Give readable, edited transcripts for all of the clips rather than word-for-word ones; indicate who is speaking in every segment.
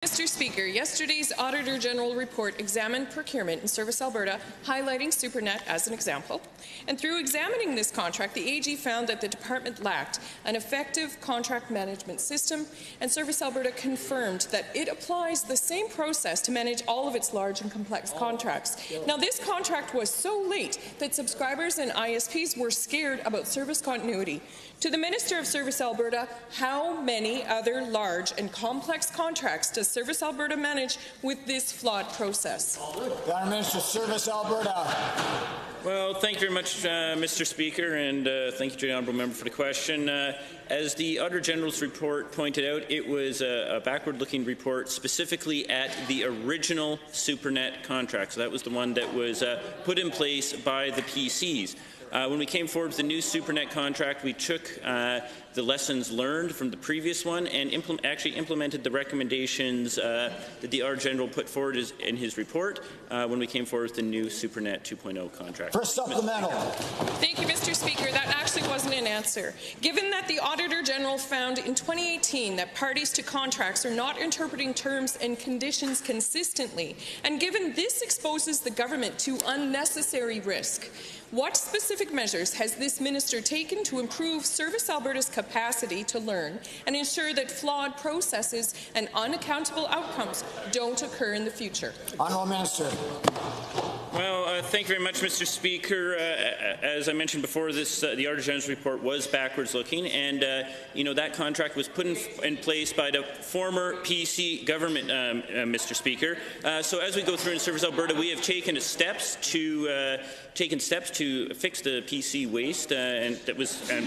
Speaker 1: Mr. Speaker, yesterday's Auditor General report examined procurement in Service Alberta, highlighting SuperNet as an example. And through examining this contract, the AG found that the department lacked an effective contract management system, and Service Alberta confirmed that it applies the same process to manage all of its large and complex contracts. Now, this contract was so late that subscribers and ISPs were scared about service continuity. To the Minister of Service Alberta, how many other large and complex contracts does Service Alberta manage with this flawed process?
Speaker 2: The Honourable Minister of Service Alberta.
Speaker 3: Well, thank you very much, Mr. Speaker, and thank you to the honourable member for the question. As the Auditor General's report pointed out, it was a backward-looking report specifically at the original SuperNet contract. So that was the one that was put in place by the PCs. When we came forward with the new SuperNet contract, we took the lessons learned from the previous one and actually implemented the recommendations that the Auditor General put forward in his report when we came forward with the new SuperNet 2.0 contract.
Speaker 2: For supplemental.
Speaker 1: Thank you, Mr. Speaker. That actually wasn't an answer. Given that the Auditor General found in 2018 that parties to contracts are not interpreting terms and conditions consistently, and given this exposes the government to unnecessary risk, what specific measures has this minister taken to improve Service Alberta's capacity to learn and ensure that flawed processes and unaccountable outcomes don't occur in the future?
Speaker 2: Honourable Minister.
Speaker 3: Well, thank you very much, Mr. Speaker. As I mentioned before, the Auditor General's report was backwards-looking, and that contract was put in place by the former PC government, Mr. Speaker. So as we go through in Service Alberta, we have taken steps to fix the PC waste and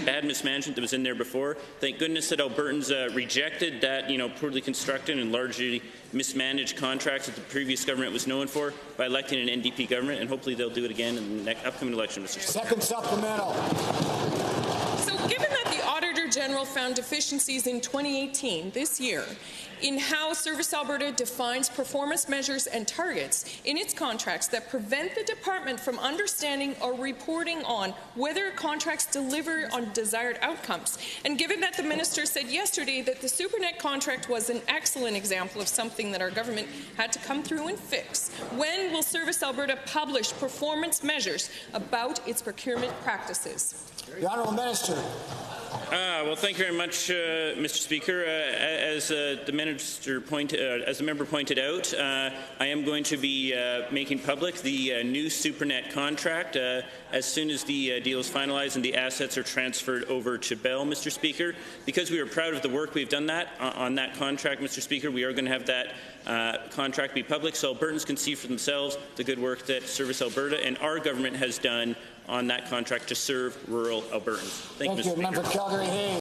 Speaker 3: bad mismanagement that was in there before. Thank goodness that Albertans rejected that poorly constructed and largely mismanaged contracts that the previous government was known for by electing an NDP government, and hopefully they'll do it again in the upcoming election, Mr. Speaker.
Speaker 2: Second supplemental.
Speaker 1: So given that the Auditor General found deficiencies in 2018, this year, in how Service Alberta defines performance measures and targets in its contracts that prevent the department from understanding or reporting on whether contracts deliver on desired outcomes, and given that the minister said yesterday that the SuperNet contract was an excellent example of something that our government had to come through and fix, when will Service Alberta publish performance measures about its procurement practices?
Speaker 2: The Honourable Minister.
Speaker 3: Well, thank you very much, Mr. Speaker. As the member pointed out, I am going to be making public the new SuperNet contract as soon as the deal is finalized and the assets are transferred over to Bell, Mr. Speaker. Because we are proud of the work we've done on that contract, Mr. Speaker, we are going to have that contract be public so Albertans can see for themselves the good work that Service Alberta and our government has done on that contract to serve rural Albertans. Thank you, Mr. Speaker.